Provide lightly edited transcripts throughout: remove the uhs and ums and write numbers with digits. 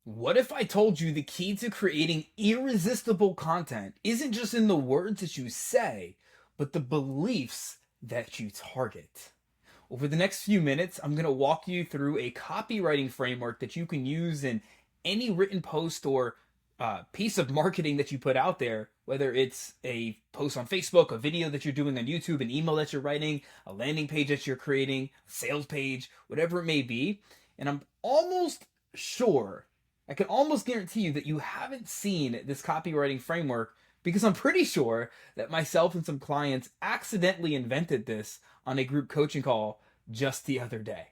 What if I told you the key to creating irresistible content isn't just in the words that you say, but the beliefs that you target? Over the next few minutes, I'm going to walk you through a copywriting framework that you can use in any written post or piece of marketing that you put out there, whether it's a post on Facebook, a video that you're doing on YouTube, an email that you're writing, a landing page that you're creating, a sales page, whatever it may be. And I'm almost sure, I can almost guarantee you that you haven't seen this copywriting framework because I'm pretty sure that myself and some clients accidentally invented this on a group coaching call just the other day.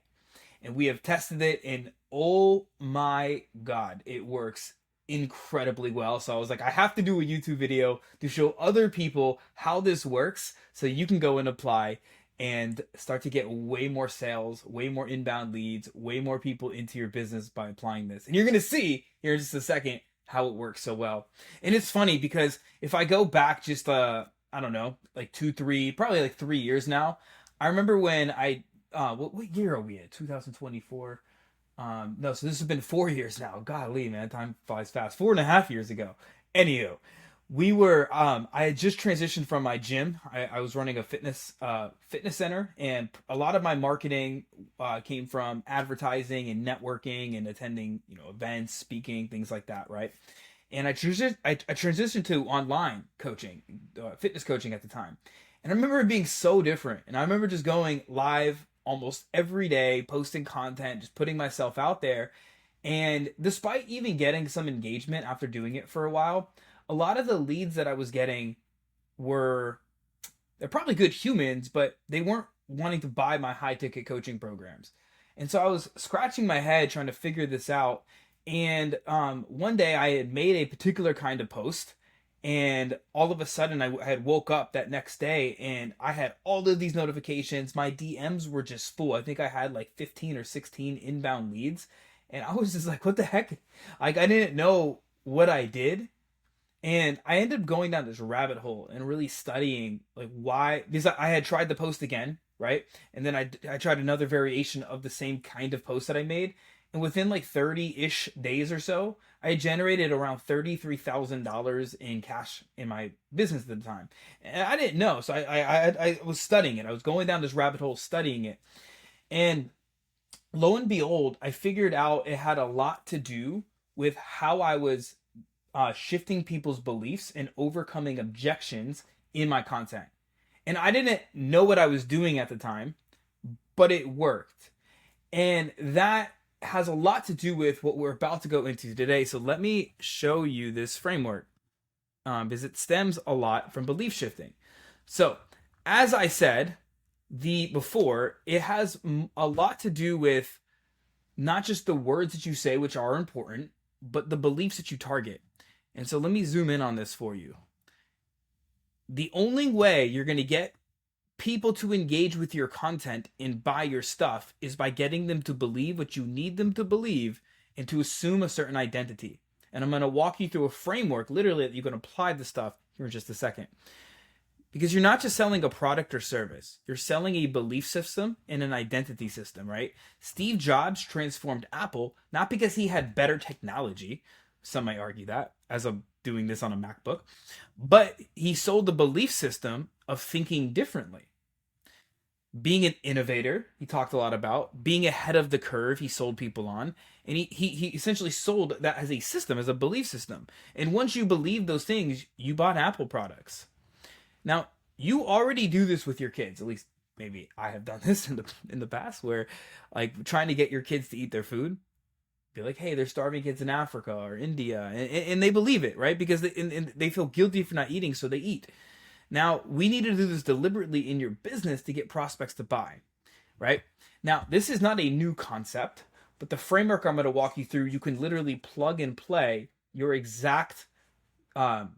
And we have tested it, and oh my God, it works incredibly well. So I was like, I have to do a YouTube video to show other people how this works so you can go and apply and start to get way more sales, way more inbound leads, way more people into your business by applying this. And you're going to see here in just a second how it works so well. And it's funny because if I go back just, I don't know, like 3 years now, I remember when what year are we at? 2024? No, so this has been 4 years now. Golly, man, time flies fast. 4.5 years ago. Anywho, I had just transitioned from my gym. I was running a fitness center, and a lot of my marketing came from advertising and networking and attending, events, speaking, things like that, right? And I transitioned to online coaching, fitness coaching at the time. And I remember it being so different. And I remember just going live almost every day, posting content, just putting myself out there. And despite even getting some engagement after doing it for a while, a lot of the leads that I was getting were, they're probably good humans, but they weren't wanting to buy my high ticket coaching programs. And so I was scratching my head trying to figure this out. And one day I had made a particular kind of post, and all of a sudden I had woke up that next day and I had all of these notifications. My DMs were just full. I think I had like 15 or 16 inbound leads. And I was just like, what the heck? Like, I didn't know what I did. And I ended up going down this rabbit hole and really studying like why, because I had tried the post again, right? And then I tried another variation of the same kind of post that I made. And within like 30-ish days or so, I had generated around $33,000 in cash in my business at the time. And I didn't know. So I was studying it. I was going down this rabbit hole studying it. And lo and behold, I figured out it had a lot to do with how I was shifting people's beliefs and overcoming objections in my content. And I didn't know what I was doing at the time, but it worked. And that has a lot to do with what we're about to go into today. So let me show you this framework because it stems a lot from belief shifting. So, as I said before, it has a lot to do with not just the words that you say, which are important, but the beliefs that you target. And so let me zoom in on this for you. The only way you're going to get people to engage with your content and buy your stuff is by getting them to believe what you need them to believe and to assume a certain identity. And I'm going to walk you through a framework literally that you can apply the stuff here in just a second. Because you're not just selling a product or service, you're selling a belief system and an identity system, right? Steve Jobs transformed Apple not because he had better technology, some might argue that, as I'm doing this on a MacBook, but he sold the belief system of thinking differently. Being an innovator, he talked a lot about. Being ahead of the curve, he sold people on. And he essentially sold that as a system, as a belief system. And once you believe those things, you bought Apple products. Now, you already do this with your kids. At least maybe I have done this in the past, where like trying to get your kids to eat their food. Be like, hey, there's starving kids in Africa or India, and they believe it, right? Because they feel guilty for not eating, so they eat. Now, we need to do this deliberately in your business to get prospects to buy, right? Now, this is not a new concept, but the framework I'm going to walk you through, you can literally plug and play your exact copy.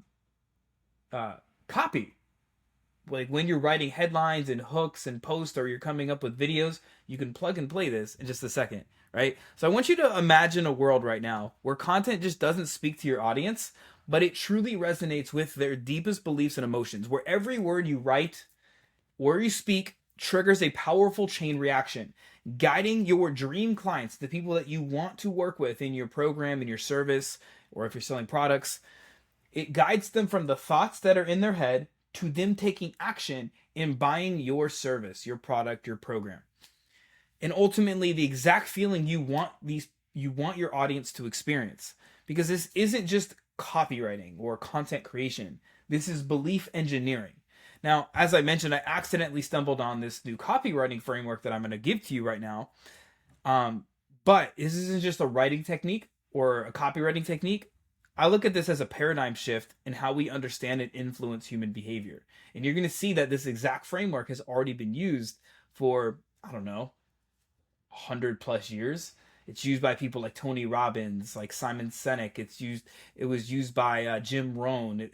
Like when you're writing headlines and hooks and posts, or you're coming up with videos, you can plug and play this in just a second, right? So I want you to imagine a world right now where content just doesn't speak to your audience, but it truly resonates with their deepest beliefs and emotions, where every word you write or you speak triggers a powerful chain reaction, guiding your dream clients, the people that you want to work with in your program, in your service, or if you're selling products. It guides them from the thoughts that are in their head to them taking action in buying your service, your product, your program. And ultimately the exact feeling you want your audience to experience. Because this isn't just copywriting or content creation. This is belief engineering. Now, as I mentioned, I accidentally stumbled on this new copywriting framework that I'm going to give to you right now. But this isn't just a writing technique or a copywriting technique. I look at this as a paradigm shift in how we understand and influence human behavior. And you're going to see that this exact framework has already been used for, 100 plus years. It's used by people like Tony Robbins, like Simon Sinek. It was used by Jim Rohn.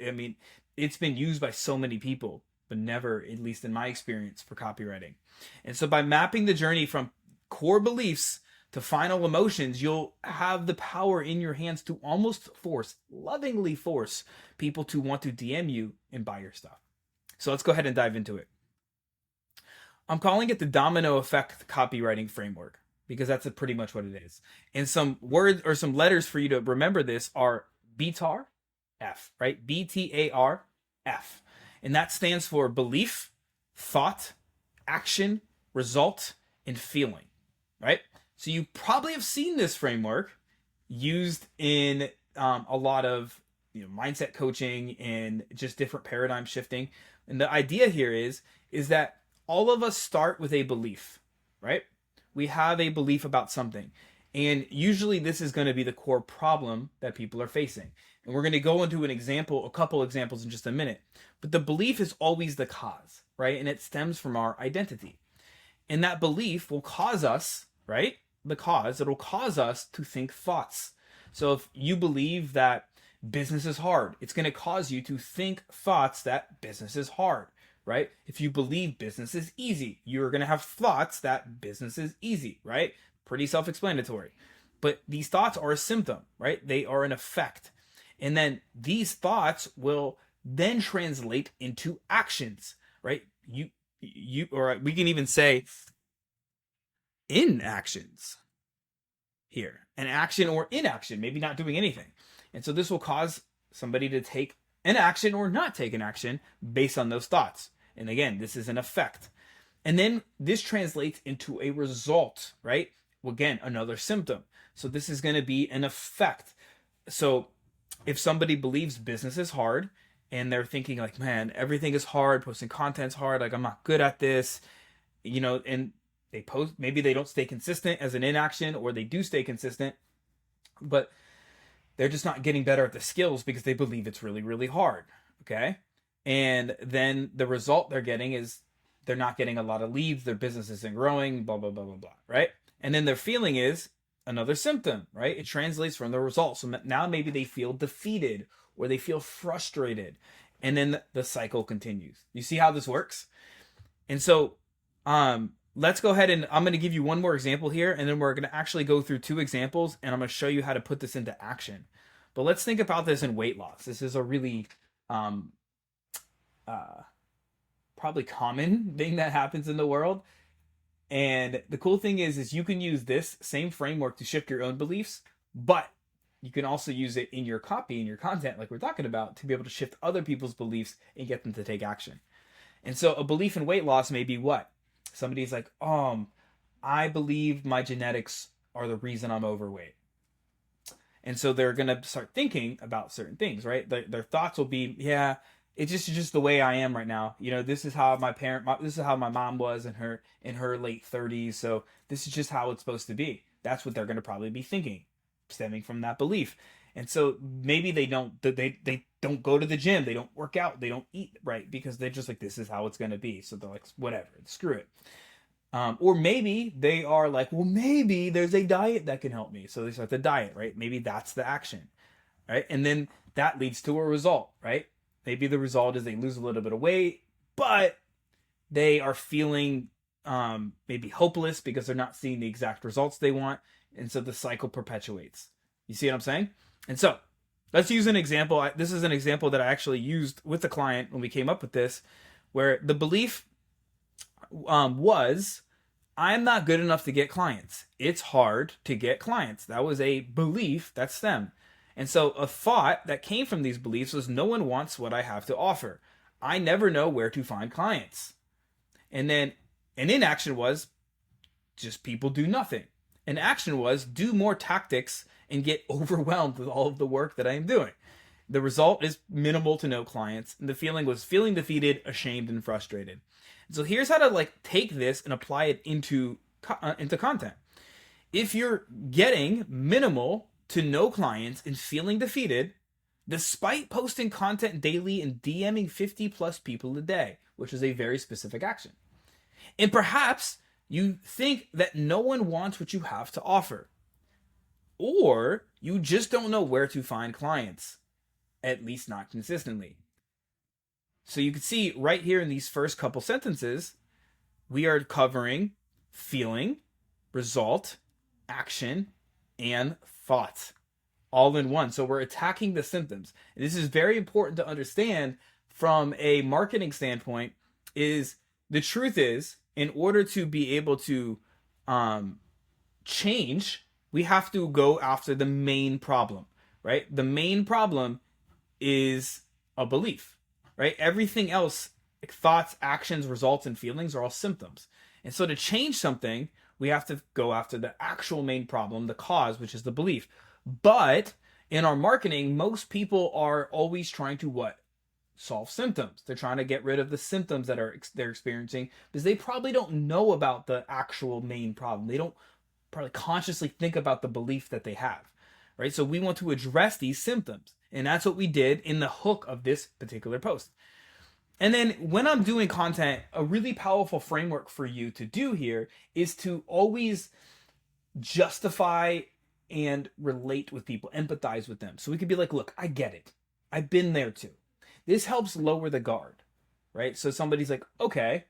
It's been used by so many people, but never, at least in my experience, for copywriting. And so by mapping the journey from core beliefs to final emotions, you'll have the power in your hands to almost lovingly force people to want to DM you and buy your stuff. So let's go ahead and dive into it. I'm calling it the domino effect copywriting framework because that's pretty much what it is. And some words or some letters for you to remember this are BTAR, F, right? BTAR, F. And that stands for belief, thought, action, result, and feeling, right? So you probably have seen this framework used in a lot of mindset coaching and just different paradigm shifting. And the idea here is that all of us start with a belief, right? We have a belief about something. And usually this is going to be the core problem that people are facing. And we're going to go into a couple examples in just a minute. But the belief is always the cause, right? And it stems from our identity. And that belief will cause us, right? It'll cause us to think thoughts. So if you believe that business is hard, it's going to cause you to think thoughts that business is hard, right? If you believe business is easy, you're going to have thoughts that business is easy, right? Pretty self-explanatory. But these thoughts are a symptom, right? They are an effect. And then these thoughts will then translate into actions, right? Or we can even say inactions here. An action or inaction, maybe not doing anything. And so this will cause somebody to take an action or not take an action based on those thoughts. And again, this is an effect. And then this translates into a result, right? Well, again, another symptom. So this is going to be an effect. So if somebody believes business is hard and they're thinking like, man, everything is hard, posting content's hard, like I'm not good at this, and they post, maybe they don't stay consistent as an inaction, or they do stay consistent, but they're just not getting better at the skills because they believe it's really, really hard. Okay. And then the result they're getting is they're not getting a lot of leads. Their business isn't growing, blah, blah, blah, blah, blah. Right. And then their feeling is another symptom, right? It translates from the result. So now maybe they feel defeated or they feel frustrated. And then the cycle continues. You see how this works? And so, let's go ahead and I'm going to give you one more example here, and then we're going to actually go through two examples, and I'm going to show you how to put this into action. But let's think about this in weight loss. This is a really probably common thing that happens in the world. And the cool thing is you can use this same framework to shift your own beliefs, but you can also use it in your copy, in your content, like we're talking about, to be able to shift other people's beliefs and get them to take action. And so a belief in weight loss may be what? Somebody's like, I believe my genetics are the reason I'm overweight. And so they're going to start thinking about certain things, right? Their thoughts will be, yeah, it's just the way I am right now. This is how this is how my mom was in her late 30s. So this is just how it's supposed to be. That's what they're going to probably be thinking, stemming from that belief. And so maybe they don't go to the gym, they don't work out, they don't eat right because they're just like, this is how it's going to be. So they're like, whatever, screw it. Or maybe they are like, well, maybe there's a diet that can help me. So they start the diet, right? Maybe that's the action, right? And then that leads to a result, right? Maybe the result is they lose a little bit of weight, but they are feeling maybe hopeless because they're not seeing the exact results they want. And so the cycle perpetuates. You see what I'm saying? And so let's use an example. This is an example that I actually used with the client when we came up with this, where the belief was I'm not good enough to get clients. It's hard to get clients. That was a belief that stemmed. And so a thought that came from these beliefs was no one wants what I have to offer. I never know where to find clients. And then an inaction was just people do nothing. An action was do more tactics and get overwhelmed with all of the work that I am doing. The result is minimal to no clients. And the feeling was feeling defeated, ashamed, and frustrated. So here's how to like take this and apply it into content. If you're getting minimal to no clients and feeling defeated, despite posting content daily and DMing 50 plus people a day, which is a very specific action. And perhaps you think that no one wants what you have to offer, or you just don't know where to find clients, at least not consistently. So you can see right here in these first couple sentences, we are covering feeling, result, action, and thought all in one. So we're attacking the symptoms. And this is very important to understand from a marketing standpoint is the truth is in order to be able to change, we have to go after the main problem, right? The main problem is a belief, right? Everything else, like thoughts, actions, results, and feelings are all symptoms. And so to change something, we have to go after the actual main problem, the cause, which is the belief. But in our marketing, most people are always trying to what? Solve symptoms. They're trying to get rid of the symptoms that they're experiencing because they probably don't know about the actual main problem. They don't probably consciously think about the belief that they have, right? So we want to address these symptoms. And that's what we did in the hook of this particular post. And then when I'm doing content, a really powerful framework for you to do here is to always justify and relate with people, empathize with them. So we could be like, look, I get it. I've been there too. This helps lower the guard, right? So somebody's like, okay.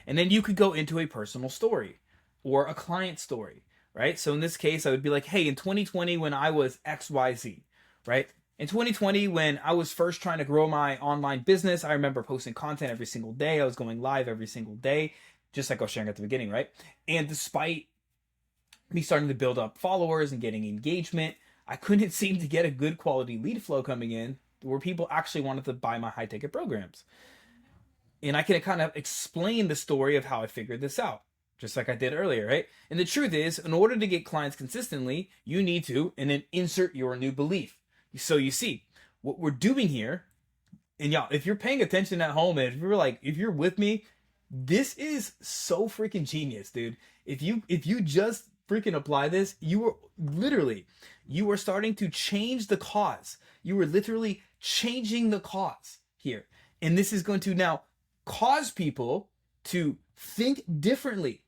And then you could go into a personal story or a client story, right? So in this case, I would be like, hey, in 2020, when I was XYZ, right? In 2020, when I was first trying to grow my online business, I remember posting content every single day. I was going live every single day, just like I was sharing at the beginning, right? And despite me starting to build up followers and getting engagement, I couldn't seem to get a good quality lead flow coming in where people actually wanted to buy my high ticket programs. And I can kind of explain the story of how I figured this out, just like I did earlier, right? And the truth is, in order to get clients consistently, you need to, and then insert your new belief. So you see, what we're doing here, and y'all, if you're paying attention at home, and if you're with me, this is so freaking genius, dude. If you just freaking apply this, you are starting to change the cause. You are literally changing the cause here. And this is going to now cause people to think differently,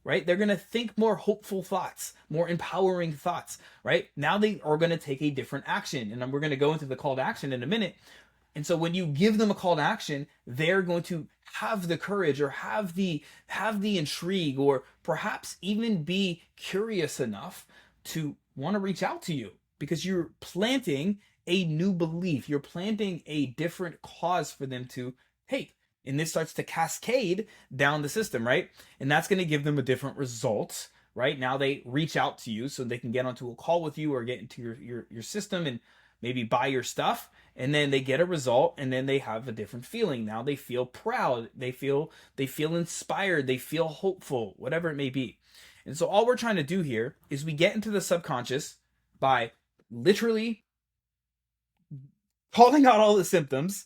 right? They're going to think more hopeful thoughts, more empowering thoughts, right? Now they are going to take a different action. And we're going to go into the call to action in a minute. And so when you give them a call to action, they're going to have the courage or have the intrigue or perhaps even be curious enough to want to reach out to you because you're planting a new belief. You're planting a different cause for them to take. And this starts to cascade down the system, right? And that's going to give them a different result, right? Now they reach out to you so they can get onto a call with you or get into your system and maybe buy your stuff. And then they get a result and then they have a different feeling. Now they feel proud. They feel inspired. They feel hopeful, whatever it may be. And so all we're trying to do here is we get into the subconscious by literally calling out all the symptoms,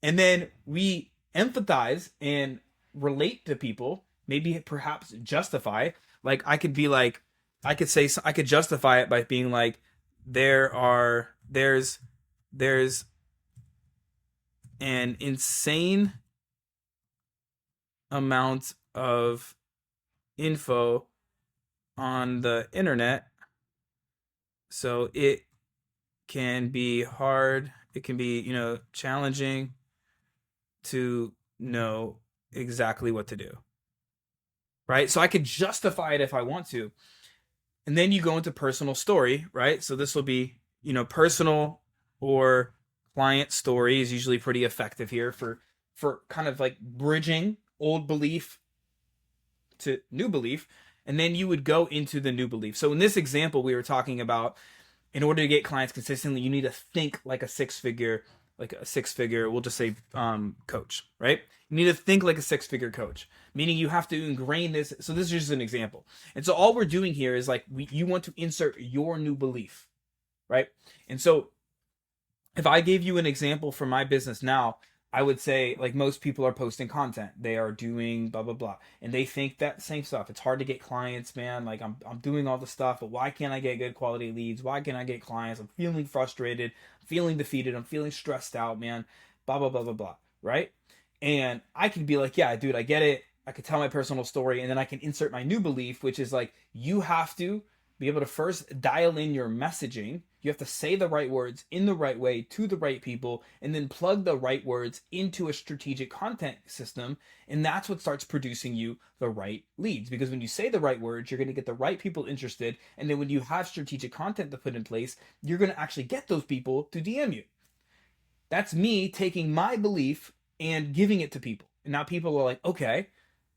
and then we empathize and relate to people, maybe perhaps justify. Like I could justify it by being like, there's an insane amount of info on the internet, so it can be hard, it can be, challenging to know exactly what to do, right? So I could justify it if I want to. And then you go into personal story, right? So this will be, personal or client story is usually pretty effective here for kind of like bridging old belief to new belief, and then you would go into the new belief. So in this example, we were talking about, in order to get clients consistently, you need to think like a six figure, we'll just say coach, right? You need to think like a six-figure coach, meaning you have to ingrain this. So this is just an example. And so all we're doing here is like, you want to insert your new belief, right? And so if I gave you an example for my business now, I would say, like, most people are posting content. They are doing blah blah blah, and they think that same stuff. It's hard to get clients, man. Like, I'm doing all the stuff, but why can't I get good quality leads? Why can't I get clients? I'm feeling frustrated, I'm feeling defeated, I'm feeling stressed out, man. Blah blah blah blah blah. Right? And I can be like, yeah, dude, I get it. I could tell my personal story, and then I can insert my new belief, which is like, you have to be able to first dial in your messaging. You have to say the right words in the right way to the right people, and then plug the right words into a strategic content system. And that's what starts producing you the right leads. Because when you say the right words, you're going to get the right people interested. And then when you have strategic content to put in place, you're going to actually get those people to DM you. That's me taking my belief and giving it to people. And now people are like, okay.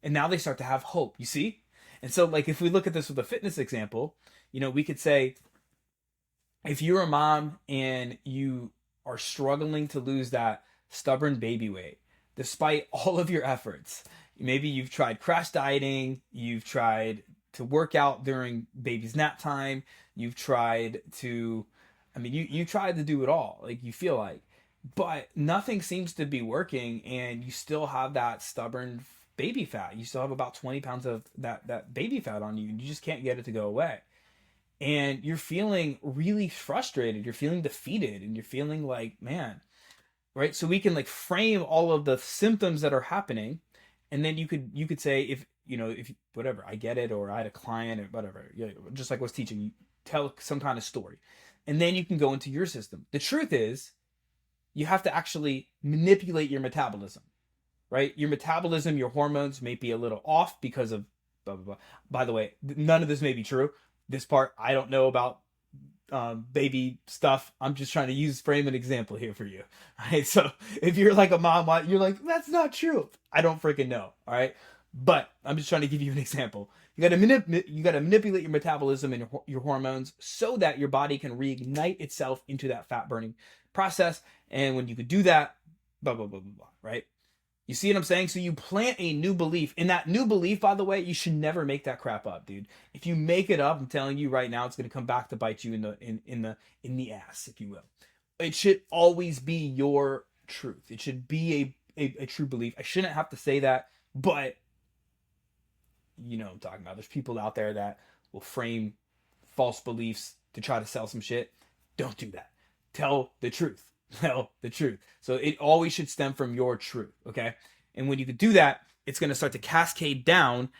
And now they start to have hope, you see? And so, like, if we look at this with a fitness example, we could say, if you're a mom and you are struggling to lose that stubborn baby weight, despite all of your efforts, maybe you've tried crash dieting, you've tried to work out during baby's nap time, you've tried to, you tried to do it all, like, you feel like, but nothing seems to be working, and you still have that stubborn baby fat. You still have about 20 pounds of that baby fat on you, and you just can't get it to go away. And you're feeling really frustrated, you're feeling defeated, and you're feeling like, man, right? So we can, like, frame all of the symptoms that are happening, and then you could say, if whatever, I get it, or I had a client, or whatever, just like I was teaching you, tell some kind of story, and then you can go into your system. The truth is, you have to actually manipulate your metabolism, right? Your metabolism, your hormones may be a little off because of blah blah blah. By the way, none of this may be true. This part, I don't know about baby stuff. I'm just trying to frame an example here for you. All right. So if you're like a mom, you're like, that's not true. I don't freaking know. All right. But I'm just trying to give you an example. You got to manipulate your metabolism and your hormones so that your body can reignite itself into that fat burning process. And when you could do that, blah blah blah blah blah. Right. You see what I'm saying? So you plant a new belief. And that new belief, by the way, you should never make that crap up, dude. If you make it up, I'm telling you right now, it's going to come back to bite you in the ass, if you will. It should always be your truth. It should be a true belief. I shouldn't have to say that, but you know what I'm talking about. There's people out there that will frame false beliefs to try to sell some shit. Don't do that. Tell the truth. Tell the truth. So it always should stem from your truth, okay? And when you can do that, it's going to start to cascade down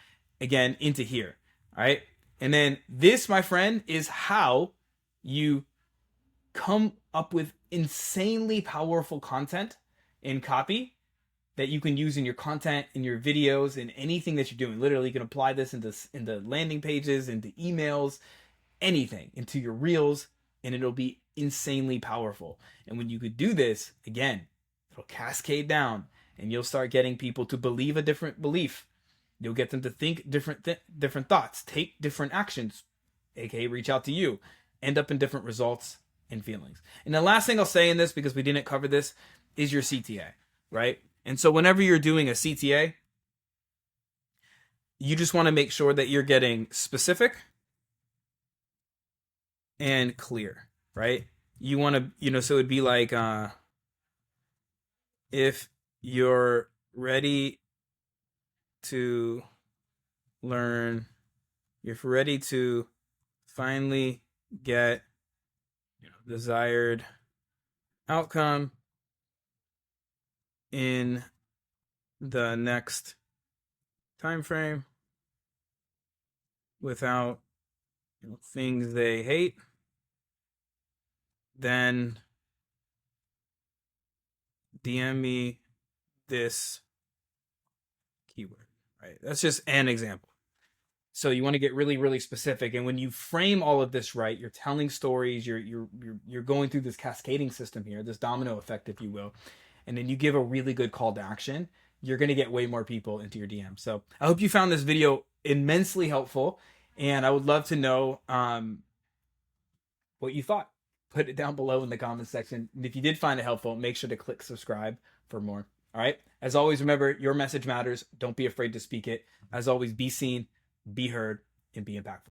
again into here, all right? And then this, my friend, is how you come up with insanely powerful content in copy that you can use in your content, in your videos, in anything that you're doing. Literally, you can apply this into landing pages, into emails, anything, into your reels, and it'll be insanely powerful. And when you could do this, again, it'll cascade down, and you'll start getting people to believe a different belief. You'll get them to think different thoughts, take different actions, aka reach out to you, end up in different results and feelings. And the last thing I'll say in this, because we didn't cover this, is your CTA, right? And so whenever you're doing a CTA, you just want to make sure that you're getting specific and clear, right? You want to, so it'd be like, if you're ready to learn, if you're ready to finally get desired outcome in the next time frame without things they hate, then DM me this keyword, right? That's just an example. So you want to get really, really specific. And when you frame all of this right, you're telling stories, you're going through this cascading system here, this domino effect, if you will. And then you give a really good call to action. you're going to get way more people into your DM. So I hope you found this video immensely helpful, and I would love to know what you thought. Put it down below in the comments section. And if you did find it helpful, make sure to click subscribe for more. All right. As always, remember, your message matters. Don't be afraid to speak it. As always, be seen, be heard, and be impactful.